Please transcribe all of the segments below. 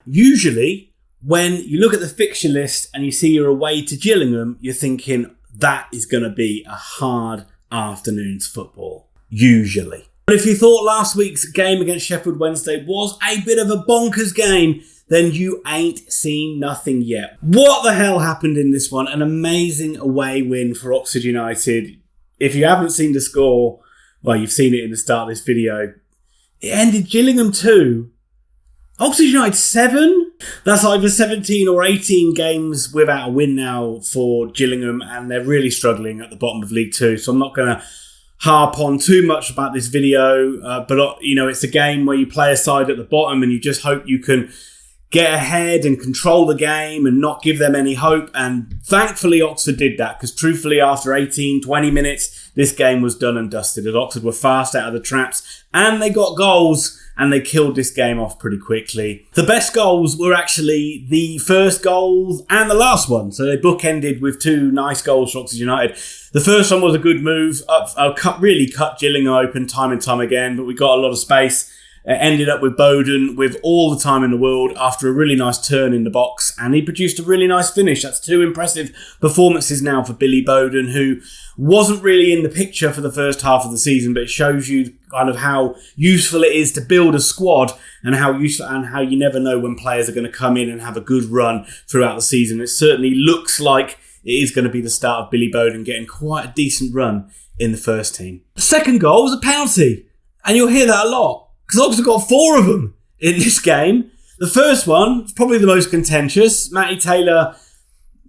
usually when you look at the fixture list and you see you're away to Gillingham, you're thinking that is going to be a hard afternoon's football. Usually. But if you thought last week's game against Sheffield Wednesday was a bit of a bonkers game, then you ain't seen nothing yet. What the hell happened in this one? An amazing away win for Oxford United. If you haven't seen the score, well, you've seen it in the start of this video. It ended Gillingham 2, Oxford United 7. That's either 17 or 18 games without a win now for Gillingham, and they're really struggling at the bottom of League 2. So I'm not going to harp on too much about this video, but it's a game where you play a side at the bottom and you just hope you can get ahead and control the game and not give them any hope. And thankfully, Oxford did that, because truthfully, after 18, 20 minutes, this game was done and dusted. As Oxford were fast out of the traps and they got goals and they killed this game off pretty quickly. The best goals were actually the first goals and the last one. So they bookended with two nice goals for Oxford United. The first one was a good move, really cut Gillingham open time and time again, but we got a lot of space. It ended up with Bodin with all the time in the world after a really nice turn in the box, and he produced a really nice finish. That's two impressive performances now for Billy Bodin, who wasn't really in the picture for the first half of the season, but it shows you kind of how useful it is to build a squad and how you never know when players are going to come in and have a good run throughout the season. It certainly looks like it is going to be the start of Billy Bodin getting quite a decent run in the first team. The second goal was a penalty, and you'll hear that a lot, because Oxford got 4 of them in this game. The first one was probably the most contentious. Matty Taylor,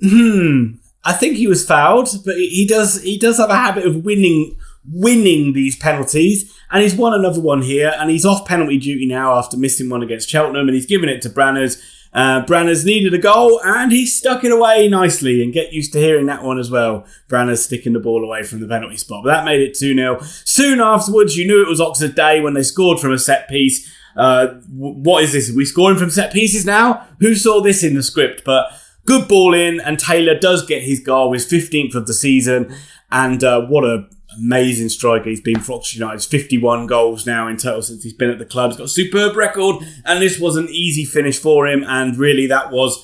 I think he was fouled, but he does have a habit of winning these penalties, and he's won another one here, and he's off penalty duty now after missing one against Cheltenham, and he's given it to Branners. Branners needed a goal, and he stuck it away nicely, and get used to hearing that one as well. Branners sticking the ball away from the penalty spot, but that made it 2-0. Soon afterwards, you knew it was Oxford Day when they scored from a set piece. What is this? Are we scoring from set pieces now? Who saw this in the script? But good ball in, and Taylor does get his goal, his 15th of the season, and what a amazing striker he's been for Oxford United. 51 goals now in total since he's been at the club. He's got a superb record, and this was an easy finish for him, and really that was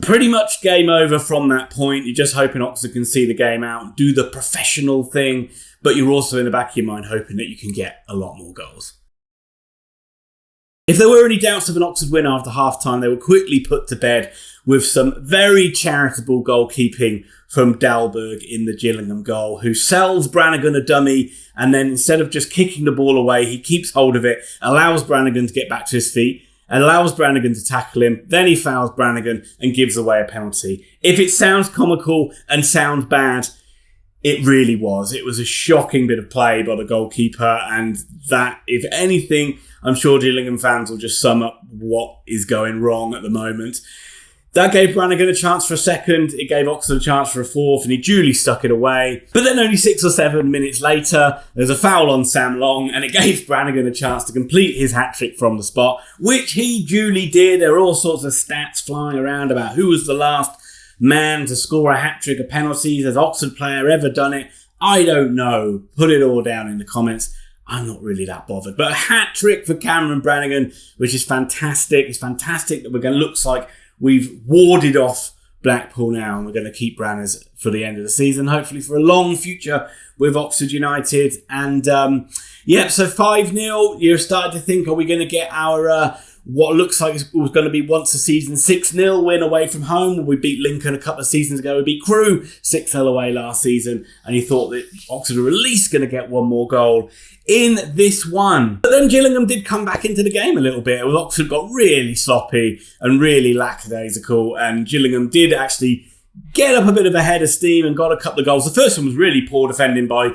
pretty much game over from that point. You're just hoping Oxford can see the game out, do the professional thing, but you're also in the back of your mind hoping that you can get a lot more goals. If there were any doubts of an Oxford win after half-time, they were quickly put to bed with some very charitable goalkeeping from Dalberg in the Gillingham goal, who sells Brannagan a dummy, and then instead of just kicking the ball away, he keeps hold of it, allows Brannagan to get back to his feet, allows Brannagan to tackle him, then he fouls Brannagan and gives away a penalty. If it sounds comical and sounds bad, it really was. It was a shocking bit of play by the goalkeeper, and that, if anything, I'm sure Gillingham fans will just sum up what is going wrong at the moment. That gave Brannagan a chance for a second, it gave Oxford a chance for a fourth, and he duly stuck it away. But then only 6 or 7 minutes later, there's a foul on Sam Long, and it gave Brannagan a chance to complete his hat-trick from the spot, which he duly did. There are all sorts of stats flying around about who was the last man to score a hat-trick of penalties. Has Oxford player ever done it? I don't know. Put it all down in the comments. I'm not really that bothered. But a hat-trick for Cameron Brannagan, which is fantastic. It's fantastic that looks like we've warded off Blackpool now, and we're going to keep Branners for the end of the season, hopefully for a long future with Oxford United. And so 5-0, you're starting to think, are we going to get our what looks like it was going to be once a season 6-0 win away from home? We beat Lincoln a couple of seasons ago. We beat Crewe 6-0 away last season, and you thought that Oxford were at least going to get one more goal in this one. But then Gillingham did come back into the game a little bit. Oxford got really sloppy and really lackadaisical, and Gillingham did actually get up a bit of a head of steam and got a couple of goals. The first one was really poor defending by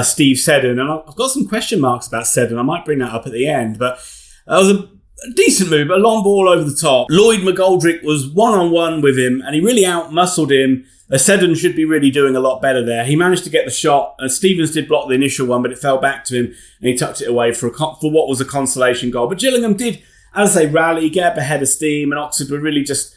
Steve Seddon, and I've got some question marks about Seddon. I might bring that up at the end, but that was a decent move, a long ball over the top. Lloyd McGoldrick was one-on-one with him, and he really out-muscled him. Seddon should be really doing a lot better there. He managed to get the shot. Stevens did block the initial one, but it fell back to him, and he tucked it away for what was a consolation goal. But Gillingham did, as I say, rally, get up ahead of steam, and Oxford were really just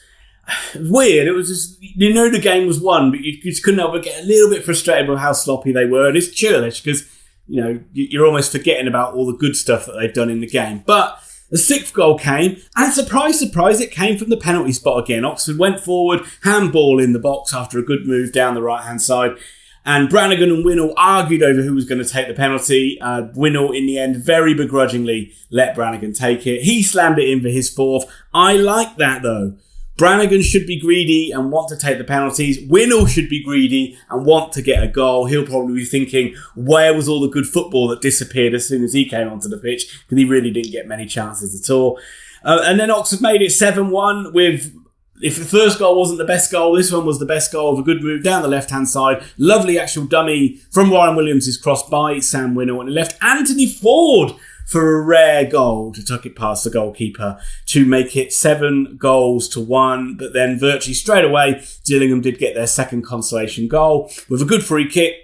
weird. It was just, the game was won, but you just couldn't help but get a little bit frustrated with how sloppy they were. And it's churlish because, you're almost forgetting about all the good stuff that they've done in the game. But The 6th goal came, and surprise, surprise, it came from the penalty spot again. Oxford went forward, handball in the box after a good move down the right-hand side. And Brannagan and Winnall argued over who was going to take the penalty. Winnall, in the end, very begrudgingly let Brannagan take it. He slammed it in for his 4th. I like that, though. Brannagan should be greedy and want to take the penalties. Winnall should be greedy and want to get a goal. He'll probably be thinking, where was all the good football that disappeared as soon as he came onto the pitch? Because he really didn't get many chances at all. And then Oxford made it 7-1 with... If the first goal wasn't the best goal, this one was the best goal of a good move down the left-hand side. Lovely actual dummy from Ryan Williams' cross by Sam Winnall. And he left Anthony Forde for a rare goal to tuck it past the goalkeeper to make it 7-1. But then virtually straight away, Gillingham did get their second consolation goal with a good free kick,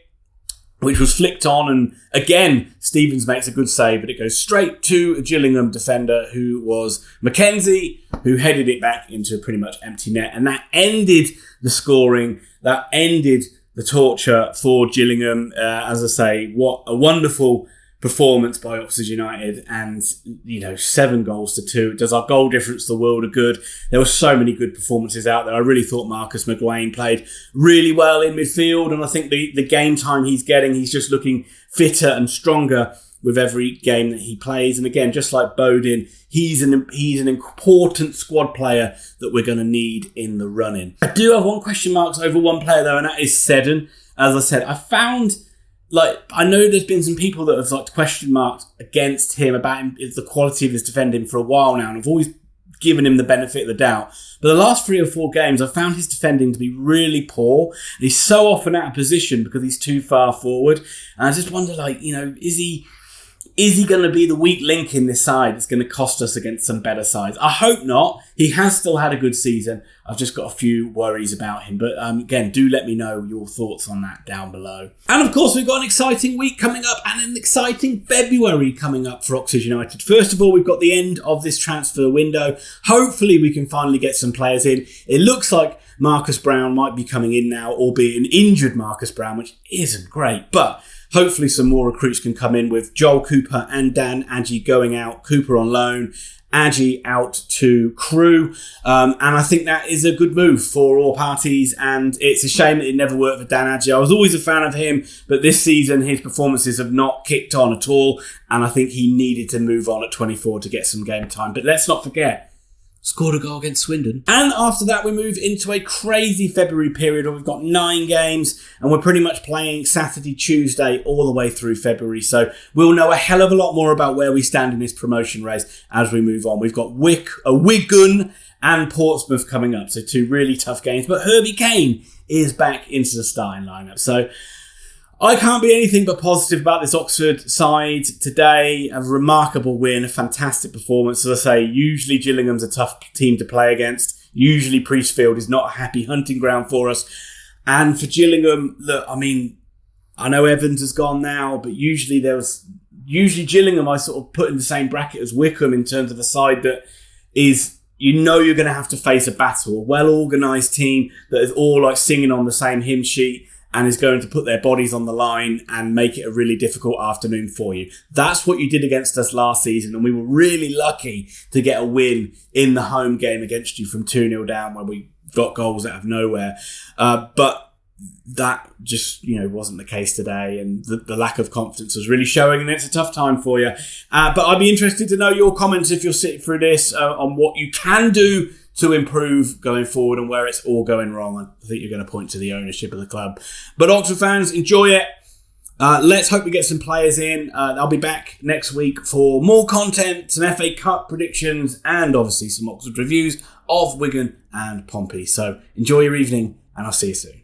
which was flicked on, and again, Stevens makes a good save, but it goes straight to a Gillingham defender who was Mackenzie, who headed it back into a pretty much empty net, and that ended the scoring, that ended the torture for Gillingham. As I say, what a wonderful performance by Oxford United, and 7-2. Does our goal difference the world of good? There were so many good performances out there. I really thought Marcus McGuane played really well in midfield, and I think the game time he's getting, he's just looking fitter and stronger with every game that he plays. And again, just like Bodin, he's an important squad player that we're going to need in the run-in. I do have one question marks over one player though, and that is Seddon. As I said, I found... I know there's been some people that have question marks against him about the quality of his defending for a while now, and I've always given him the benefit of the doubt. But the last 3 or 4 games, I've found his defending to be really poor. And he's so often out of position because he's too far forward. And I just wonder, is he going to be the weak link in this side that's going to cost us against some better sides? I hope not. He has still had a good season. I've just got a few worries about him. But again, do let me know your thoughts on that down below. And of course, we've got an exciting week coming up and an exciting February coming up for Oxford United. First of all, we've got the end of this transfer window. Hopefully, we can finally get some players in. It looks like Marcus Brown might be coming in now, albeit an injured Marcus Brown, which isn't great. But hopefully some more recruits can come in with Joel Cooper and Dan Adjie going out. Cooper on loan, Adjie out to Crewe. And I think that is a good move for all parties. And it's a shame that it never worked for Dan Adjie. I was always a fan of him, but this season his performances have not kicked on at all. And I think he needed to move on at 24 to get some game time. But let's not forget, scored a goal against Swindon. And after that, we move into a crazy February period where we've got 9 games and we're pretty much playing Saturday, Tuesday, all the way through February. So we'll know a hell of a lot more about where we stand in this promotion race as we move on. We've got Wigan and Portsmouth coming up. So 2 really tough games. But Herbie Kane is back into the starting lineup. So I can't be anything but positive about this Oxford side today. A remarkable win, a fantastic performance. As I say, usually Gillingham's a tough team to play against. Usually Priestfield is not a happy hunting ground for us. And for Gillingham, look, I know Evans has gone now, but usually Gillingham I sort of put in the same bracket as Wycombe in terms of a side that is, you're going to have to face a battle. A well-organised team that is all singing on the same hymn sheet and is going to put their bodies on the line and make it a really difficult afternoon for you. That's what you did against us last season, and we were really lucky to get a win in the home game against you from 2-0 down when we got goals out of nowhere. But that just, wasn't the case today, and the lack of confidence was really showing, and it's a tough time for you. But I'd be interested to know your comments if you're sitting through this on what you can do to improve going forward and where it's all going wrong. I think you're going to point to the ownership of the club. But Oxford fans, enjoy it. Let's hope we get some players in. I'll be back next week for more content, some FA Cup predictions, and obviously some Oxford reviews of Wigan and Pompey. So enjoy your evening, and I'll see you soon.